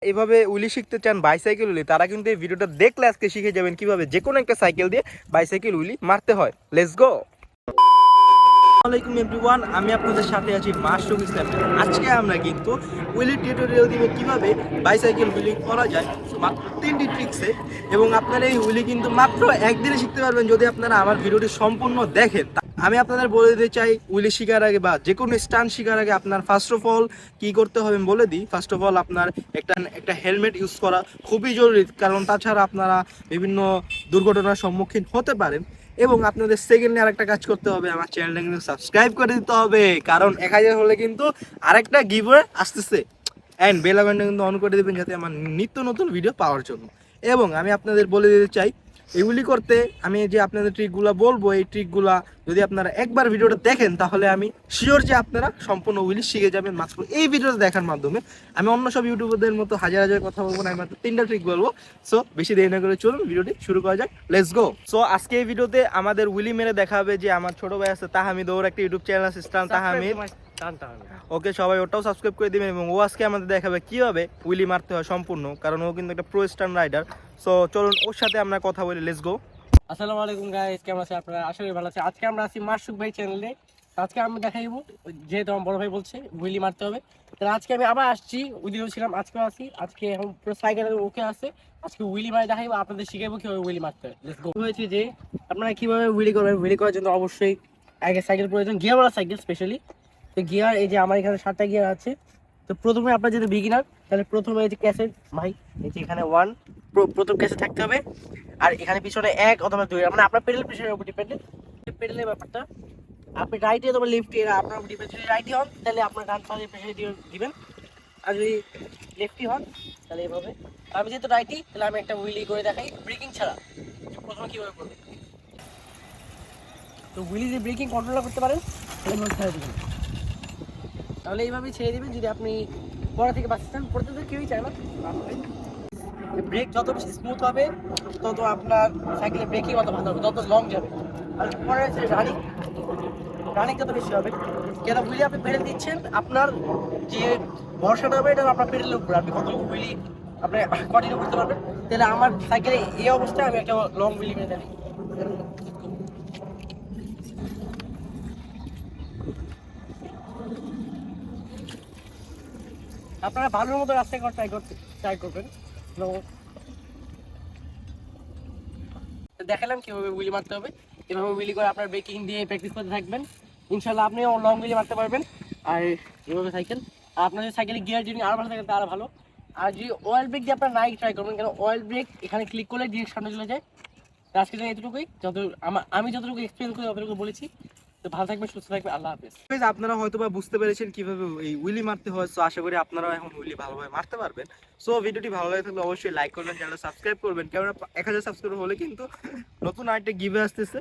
এভাবে উইলি শিখতে চান বাইসাইকেল উইলি, তারা কিন্তু এই ভিডিওটা দেখলে আজকে শিখে যাবেন কিভাবে যে কোনো একটা সাইকেল দিয়ে বাইসাইকেল উইলি মারতে হয়। Let's go. আসসালামু এভরিওয়ান, আমি আপনাদের সাথে আছি মাশরুক ইসলাম। আজকে আমরা কিন্তু উইলি টিউটোরিয়াল দিব কিভাবে বাইসাইকেল উইলি করা যায় মাত্র 3টি ট্রিক্সে, এবং আপনারা এই উইলি কিন্তু মাত্র একদিনে শিখতে পারবেন যদি আপনারা আমার ভিডিওটি সম্পূর্ণ দেখেন। আমি আপনাদের বলে দিতে চাই, উইলি শেখার আগে বা যে কোনো স্টান্ট শেখার আগে আপনার ফার্স্ট অফ অল কী করতে হবে আমি বলে দিই। ফার্স্ট অফ অল আপনার একটা হেলমেট ইউজ করা খুবই জরুরি, কারণ তাছাড়া আপনারা বিভিন্ন দুর্ঘটনার সম্মুখীন হতে পারেন। এবং আপনাদের সেকেন্ডে আরেকটা কাজ করতে হবে, আমার চ্যানেলটা কিন্তু সাবস্ক্রাইব করে দিতে হবে, কারণ 1000 হলে কিন্তু আরেকটা গিভওয়ে আসতেছে। অ্যান্ড বেল আইকনটা কিন্তু অন করে দেবেন যাতে আমার নিত্য নতুন ভিডিও পাওয়ার জন্য। এবং আমি আপনাদের বলে দিতে চাই, এগুলি করতে আমি যে আপনাদের ট্রিকগুলো বলবো, এই ট্রিকগুলো যদি আপনারা একবার ভিডিওটা দেখেন তাহলে আমি শিওর যে আপনারা সম্পূর্ণ উইলি শিখে যাবেন মাত্র এই ভিডিওটা দেখার মাধ্যমে। আমি অন্য সব ইউটিউবারদের মতো হাজার হাজার কথা বলবো না, আমি মাত্র 3টা ট্রিক বলবো। সো বেশি দেরি না করে চলুন ভিডিওটি শুরু করা যাক। Let's go. সো আজকে এই ভিডিওতে আমাদের উইলি মেরে দেখা হবে যে আমার ছোট ভাই আছে তাহমিদ, ওর একটা ইউটিউব চ্যানেল আছে স্টান্ট তাহমিদ। ওকে, সবাই ওটাও সাবস্ক্রাইব করে দিবেন। এবং ও আজকে আমাদের দেখাবে কিভাবে উইলি মারতে হয় সম্পূর্ণ, কারণ ও কিন্তু একটা প্রো স্টান্ট রাইডার। সো চলুন ওর সাথে আমরা কথা বলি। Let's go. আসসালামু আলাইকুম গাইস, কেমন আছেন আপনারা? আশা করি ভালো আছেন। আজকে আমরা আছি মাশরুক ভাই চ্যানেলে। আজকে আমি দেখাইবো, যেহেতু আমার বড় ভাই বলছে উইলি মারতে হবে, তাহলে আজকে আমি আবার আসছি। ওইদিনও ছিলাম, আজকেও আসি। আজকে এখন পুরো সাইকেলের ওকে আছে। আজকে উইলি মারে দেখাইবো, আপনাদের শিখাইবো কিভাবে উইলি মারতে হয়। Let's go. হয়েছে যে আপনারা কিভাবে উইলি করবেন, উইলি করার জন্য অবশ্যই আগে সাইকেল প্রয়োজন, গিয়ারওয়ালা সাইকেল স্পেশালি। তো গিয়ার, এই যে আমার এখানে 7টা গিয়ার আছে। তো প্রথমে আপনার যেহেতু বিগিনার, তাহলে প্রথমে এই যে ক্যাসেট ভাই, এই যে এখানে 1 প্রথম ক্যাসেট থাকতে হবে। আর এখানে পিছনে 1 অথবা 2, মানে আপনার পেডেল প্রেসারের উপর ডিপেন্ডেন্ট। পেডেলের ব্যাপারটা আপনি রাইটে অথবা লেফটে, এরা আপনার উপর ডিপেন্ড। যদি রাইটে হন তাহলে আপনার ডান পাশে প্রেসার দিয়ে দিবেন, আর যদি লেফটি হন তাহলে এভাবে। আমি যেহেতু রাইটি, তাহলে আমি একটা উইলি করে দেখাই ব্রেকিং ছাড়া প্রথমে কীভাবে করবেন। তো উইলি যে ব্রেকিং কন্ট্রোল করতে পারেন তাহলে মনে ছেড়ে দেবেন, তাহলে এইভাবেই ছেড়ে দেবেন। যদি আপনি পরে থেকে বাঁচতে চান, পড়তে তো কেউই চায় না। ব্রেক যত বেশি স্মুথ হবে তত আপনার সাইকেলের ব্রেকিং অত ভালো হবে, তত লং যাবে। আর পরে আছে রানিং, রানিং যত বেশি হবে, কেন উইলি আপনি পেডেল দিচ্ছেন, আপনার যে ভরসাটা হবে এটা আপনার পেডেলের উপর। আপনি কতটুকু উইলি আপনি কন্টিনিউ করতে পারবেন। তাহলে আমার সাইকেলে এই অবস্থায় আমি একটা লং উইলি মেরে দেয়। আপনারা ভালোর মতো রাস্তায় ট্রাই করবেন। দেখালাম কিভাবে উইলি মারতে হবে। এভাবে উইলি করে আপনার ব্রেকিং দিয়ে প্র্যাকটিস করতে থাকবেন, ইনশাল্লাহ আপনিও লং উইলি মারতে পারবেন। আর এভাবে সাইকেল, আর আপনাদের সাইকেলে গিয়ার যদি আরও ভালো থাকে তাহলে ভালো। আর যদি অয়েল ব্রেক দিয়ে আপনার নাই ট্রাই করবেন, কেন অয়েল ব্রেক এখানে ক্লিক করলে ডিরেক্ট সামনে চলে যায়। আজকে এতটুকুই, আমি যতটুকু এক্সপিরিয়েন্স করি ততটুকু বলেছি। তো ভালো থাকবেন, সুস্থ থাকবেন, আল্লাহ হাফেজ। আপনারা হয়তো বা বুঝতে পেরেছেন কিভাবে এই উইলি মারতে হয়। সো আশা করি আপনারা এখন উইলি ভালোভাবে মারতে পারবেন। সো ভিডিওটি ভালো লাগে থাকলে অবশ্যই লাইক করবেন, চ্যানেলটা সাবস্ক্রাইব করবেন, কারণ 1000 সাবস্ক্রাইব হলে কিন্তু নতুন আরেকটা গিভওয়ে আসতেছে।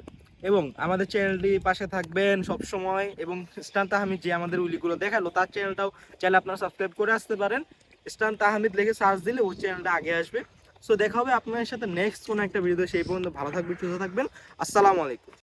এবং আমাদের চ্যানেলটি পাশে থাকবেন সব সময়। এবং স্টান্ট তাহমিদ যে আমাদের উইলিগুলো দেখালো, তার চ্যানেলটাও চাইলে আপনারা সাবস্ক্রাইব করে আসতে পারেন। স্টান্ট তাহমিদ লিখে সার্চ দিলে ওই চ্যানেলটা আগে আসবে। সো দেখা হবে আপনাদের সাথে নেক্সট কোনো একটা ভিডিও। সেই পর্যন্ত ভালো থাকবেন, সুস্থ থাকবেন। আসসালামু আলাইকুম।